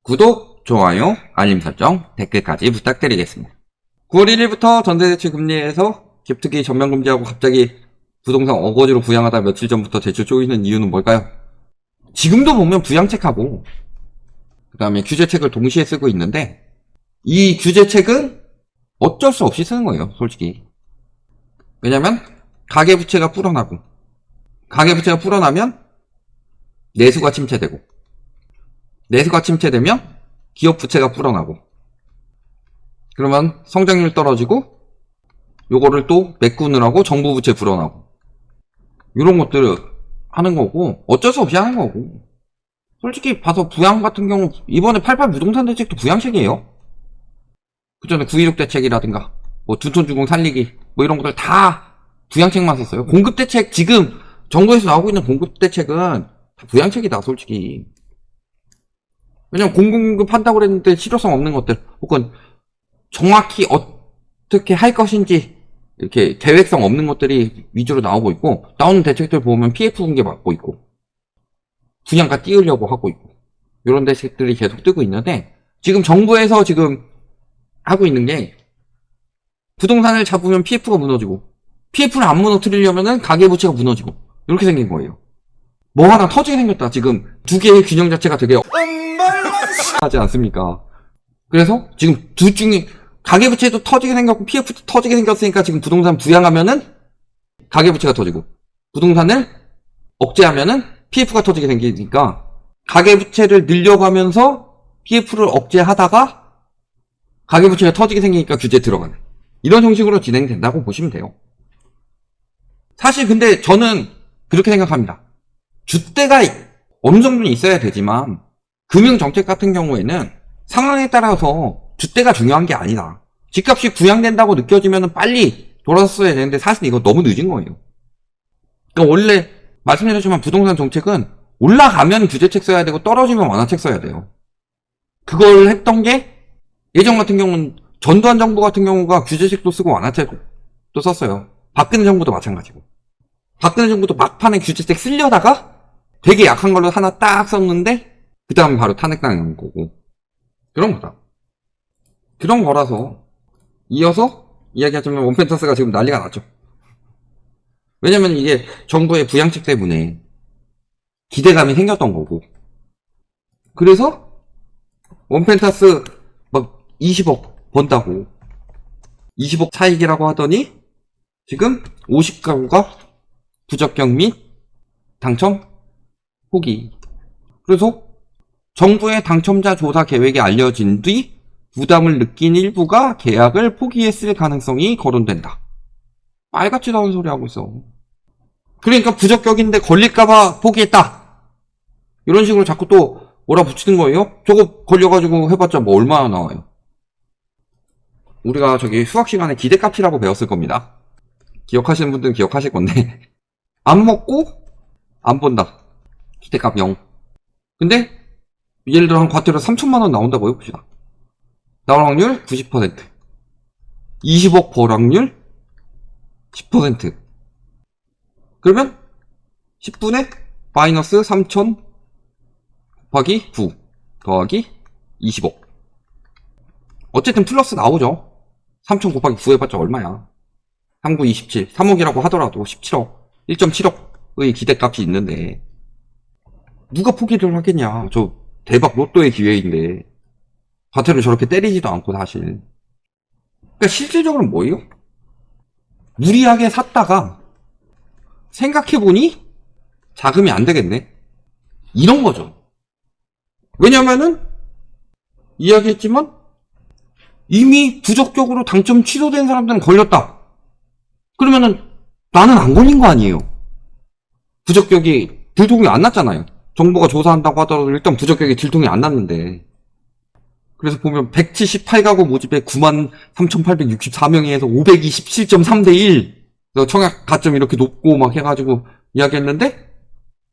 구독, 좋아요, 알림 설정, 댓글까지 부탁드리겠습니다. 9월 1일부터 전세대출 금리에서 갭투기 전면 금지하고 갑자기 부동산 어거지로 부양하다 며칠 전부터 대출 쪼이는 이유는 뭘까요? 지금도 보면 부양책하고 그 다음에 규제책을 동시에 쓰고 있는데 이 규제책은 어쩔 수 없이 쓰는 거예요, 솔직히. 왜냐면 가계부채가 불어나고 가계부채가 불어나면 내수가 침체되고 내수가 침체되면 기업부채가 불어나고 그러면 성장률 떨어지고 요거를 또 메꾸느라고 정부부채 불어나고 이런 것들을 하는 거고 어쩔 수 없이 하는 거고 솔직히 봐서 부양 같은 경우 이번에 88 부동산 대책도 부양책이에요. 그 전에 916 대책이라든가 뭐 둔촌주공 살리기 뭐 이런 것들 다 부양책만 썼어요. 공급대책 지금 정부에서 나오고 있는 공급대책은 다 부양책이다 솔직히. 왜냐면 공공공급 한다고 그랬는데 실효성 없는 것들 혹은 정확히 어떻게 할 것인지 이렇게 계획성 없는 것들이 위주로 나오고 있고 나오는 대책들 보면 PF 붕괴 받고 있고 분양가 띄우려고 하고 있고 이런 대책들이 계속 뜨고 있는데 지금 정부에서 지금 하고 있는 게 부동산을 잡으면 PF가 무너지고 PF를 안 무너뜨리려면은 가계부채가 무너지고 이렇게 생긴 거예요. 뭐 하나 터지게 생겼다. 지금 두 개의 균형 자체가 되게 하지 않습니까? 그래서 지금 둘 중에 가계부채도 터지게 생겼고 PF도 터지게 생겼으니까 지금 부동산 부양하면은 가계부채가 터지고 부동산을 억제하면은 PF가 터지게 생기니까 가계부채를 늘려가면서 PF를 억제하다가 가계부채가 터지게 생기니까 규제 들어가는 이런 형식으로 진행된다고 보시면 돼요. 사실 근데 저는 그렇게 생각합니다. 줏대가 어느 정도는 있어야 되지만 금융정책 같은 경우에는 상황에 따라서 줏대가 중요한 게 아니다. 집값이 부양된다고 느껴지면 빨리 돌아섰어야 되는데 사실 이거 너무 늦은 거예요. 그러니까 원래 말씀드렸지만 부동산 정책은 올라가면 규제책 써야 되고 떨어지면 완화책 써야 돼요. 그걸 했던 게 예전 같은 경우는 전두환 정부 같은 경우가 규제책도 쓰고 완화책도 썼어요. 박근혜 정부도 마찬가지고. 박근혜 정부도 막판에 규제책 쓰려다가 되게 약한 걸로 하나 딱 썼는데 그 다음 바로 탄핵당한 거고 그런 거다. 그런 거라서 이어서 이야기하자면 원펜터스가 지금 난리가 났죠. 왜냐면 이게 정부의 부양책 때문에 기대감이 생겼던 거고 그래서 원펜터스 막 20억 번다고 20억 차익이라고 하더니 지금 50가구가 부적격 및 당첨 포기. 그래서 정부의 당첨자 조사 계획이 알려진 뒤 부담을 느낀 일부가 계약을 포기했을 가능성이 거론된다. 빨갛지도 않은 소리 하고 있어. 그러니까 부적격인데 걸릴까봐 포기했다. 이런 식으로 자꾸 또 몰아붙이는 거예요. 저거 걸려가지고 해봤자 뭐 얼마나 나와요. 우리가 저기 수학 시간에 기대값이라고 배웠을 겁니다. 기억하시는 분들은 기억하실 건데 안 먹고 안 본다. 기대값 0. 근데 예를 들어 한 과태료 3천만원 나온다고 해봅시다. 나올 확률 90%. 20억 벌 확률 10%. 그러면 10분의 마이너스 3천 곱하기 9 더하기 20억. 어쨌든 플러스 나오죠. 3천 곱하기 9 해봤자 얼마야. 39, 27. 3억이라고 하더라도 17억. 1.7억의 기대값이 있는데 누가 포기를 하겠냐. 저 대박 로또의 기회인데 과태료 저렇게 때리지도 않고 사실. 그러니까 실질적으로 뭐예요? 무리하게 샀다가 생각해보니 자금이 안 되겠네. 이런 거죠. 왜냐면은 이야기했지만 이미 부적격으로 당첨 취소된 사람들은 걸렸다. 그러면은 나는 안 걸린 거 아니에요. 부적격이 들통이 안 났잖아요. 정부가 조사한다고 하더라도 일단 부적격이 들통이 안 났는데 그래서 보면 178가구 모집에 93,864명이 해서 527.3대 1 그래서 청약 가점 이렇게 높고 막 해가지고 이야기했는데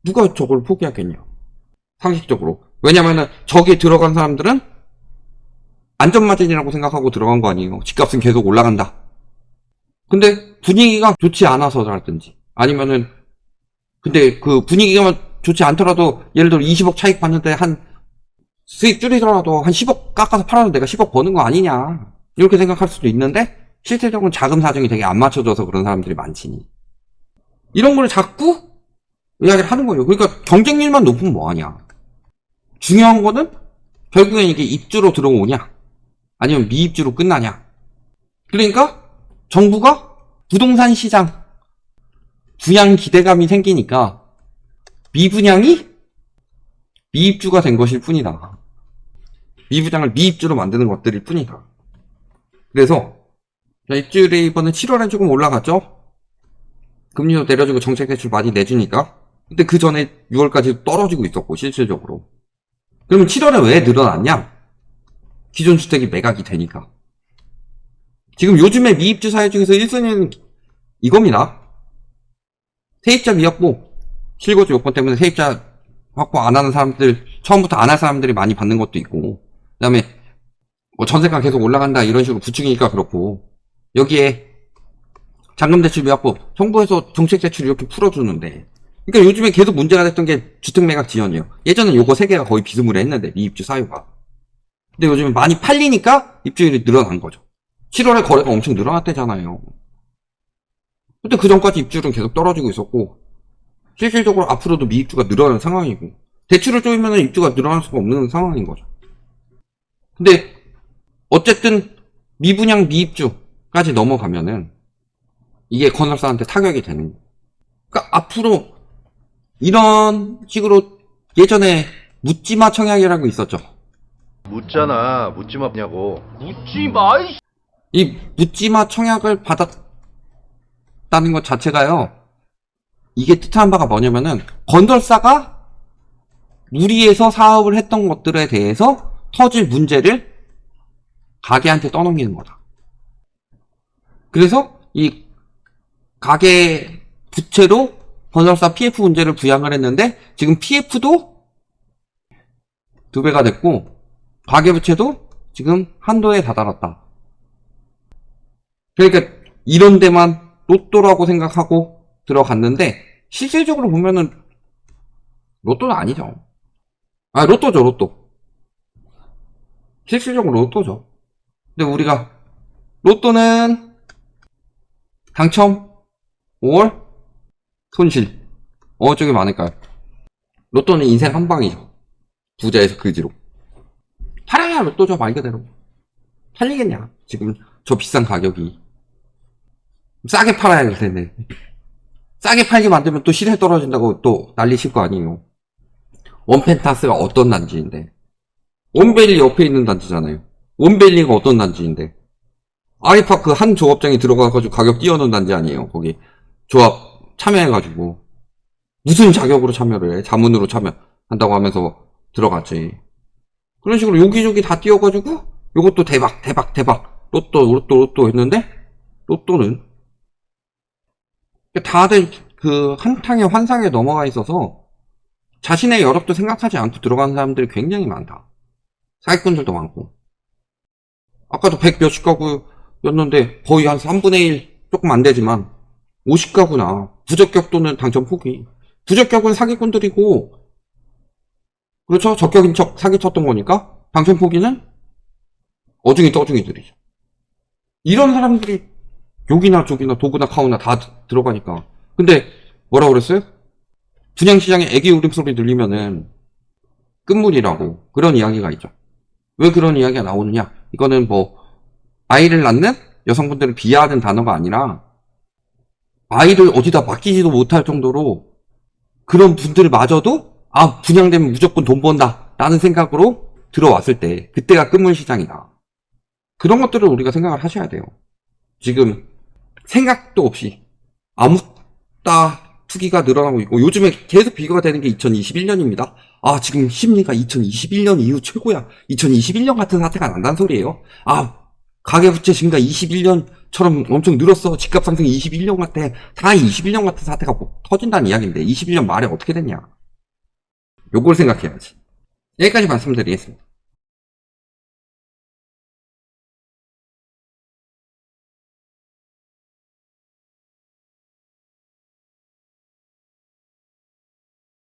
누가 저걸 포기하겠냐 상식적으로. 왜냐면은 저기에 들어간 사람들은 안전마진이라고 생각하고 들어간 거 아니에요. 집값은 계속 올라간다. 근데 분위기가 좋지 않아서라든지 아니면은 근데 그 분위기가 좋지 않더라도 예를 들어 20억 차익 받는데 한 수익 줄이더라도 한 10억 깎아서 팔아도 내가 10억 버는 거 아니냐. 이렇게 생각할 수도 있는데, 실질적으로 자금 사정이 되게 안 맞춰져서 그런 사람들이 많지. 이런 거를 자꾸 이야기를 하는 거예요. 그러니까 경쟁률만 높으면 뭐하냐. 중요한 거는 결국엔 이게 입주로 들어오냐, 아니면 미입주로 끝나냐. 그러니까 정부가 부동산 시장 분양 기대감이 생기니까 미분양이 미입주가 된 것일 뿐이다. 미분양을 미입주로 만드는 것들일 뿐이다. 그래서 입주율이 이번에 7월에 조금 올라갔죠. 금리도 내려주고 정책 대출 많이 내주니까. 근데 그 전에 6월까지 떨어지고 있었고, 실질적으로. 그러면 7월에 왜 늘어났냐? 기존 주택이 매각이 되니까. 지금 요즘에 미입주 사회 중에서 1순위는 이겁니다. 세입자 미확보, 실거주 요건 때문에 세입자 확보 안 하는 사람들, 처음부터 안 할 사람들이 많이 받는 것도 있고, 그 다음에 뭐 전세가 계속 올라간다 이런 식으로 부추기니까 그렇고, 여기에 잔금대출 미확보, 정부에서 정책대출 이렇게 풀어주는데, 그러니까 요즘에 계속 문제가 됐던 게 주택매각 지연이에요. 예전엔 요거 3개가 거의 비스무리했는데, 미입주 사유가. 근데 요즘에 많이 팔리니까 입주율이 늘어난 거죠. 7월에 거래가 엄청 늘어났대잖아요. 근데 그 전까지 입주율은 계속 떨어지고 있었고, 실질적으로 앞으로도 미입주가 늘어나는 상황이고, 대출을 쪼이면 입주가 늘어날 수가 없는 상황인 거죠. 근데 어쨌든 미분양 미입주까지 넘어가면은 이게 건설사한테 타격이 되는 거예요. 그러니까 앞으로 이런 식으로 예전에 묻지마 청약이라고 있었죠. 묻잖아. 묻지 마냐고. 묻지 마, 이 이 묻지마 청약을 받았다는 것 자체가요, 이게 뜻하는 바가 뭐냐면은 건설사가 무리해서 사업을 했던 것들에 대해서 터질 문제를 가게한테 떠넘기는 거다. 그래서 이 가게 부채로 건설사 PF 문제를 부양을 했는데, 지금 PF도 2배가 됐고 가계부채도 지금 한도에 다다랐다. 그러니까 이런 데만 로또라고 생각하고 들어갔는데, 실질적으로 보면은 로또는 아니죠. 아, 로또죠, 로또. 실질적으로 로또죠. 근데 우리가 로또는 당첨 5월, 손실 어느 쪽이 많을까요? 로또는 인생 한 방이죠. 부자에서 그지로. 팔아야 로또죠, 말 그대로. 팔리겠냐, 지금 저 비싼 가격이. 싸게 팔아야 될 텐데. 싸게 팔게 만들면 또 시세 떨어진다고 또 난리칠 거 아니에요. 원펜타스가 어떤 단지인데, 원벨리 옆에 있는 단지잖아요. 원벨리가 어떤 단지인데, 아이파크 한 조합장이 들어가가지고 가격 띄워놓은 단지 아니에요. 거기 조합 참여해가지고 무슨 자격으로 참여를 해? 자문으로 참여한다고 하면서 들어갔지. 그런 식으로 여기저기 다 띄워가지고 요것도 대박 로또 했는데, 로또는 다들 그 한탕의 환상에 넘어가 있어서 자신의 여력도 생각하지 않고 들어가는 사람들이 굉장히 많다. 사기꾼들도 많고. 아까도 100 몇십 가구였는데 거의 한 3분의 1 조금 안 되지만 50가구나 부적격 또는 당첨 포기. 부적격은 사기꾼들이고, 그렇죠, 적격인 척 사기 쳤던 거니까 당첨 포기는 어중이 떠중이들이죠. 이런 사람들이 여기나 저기나 도구나 카우나 다 들어가니까. 근데 뭐라 그랬어요? 분양시장에 애기 울음소리 들리면은 끝물이라고, 그런 이야기가 있죠. 왜 그런 이야기가 나오느냐, 이거는 뭐 아이를 낳는 여성분들을 비하하는 단어가 아니라, 아이를 어디다 맡기지도 못할 정도로 그런 분들마저도 분양되면 무조건 돈 번다 라는 생각으로 들어왔을 때, 그때가 끝물시장이다. 그런 것들을 우리가 생각을 하셔야 돼요. 지금 생각도 없이 아무따 투기가 늘어나고 있고, 요즘에 계속 비교가 되는 게 2021년입니다. 지금 심리가 2021년 이후 최고야. 2021년 같은 사태가 난다는 소리예요. 가계부채 증가 21년처럼 엄청 늘었어. 집값 상승 21년 같아. 다 21년 같은 사태가 뭐 터진다는 이야기인데, 21년 말에 어떻게 됐냐. 요걸 생각해야지. 여기까지 말씀드리겠습니다.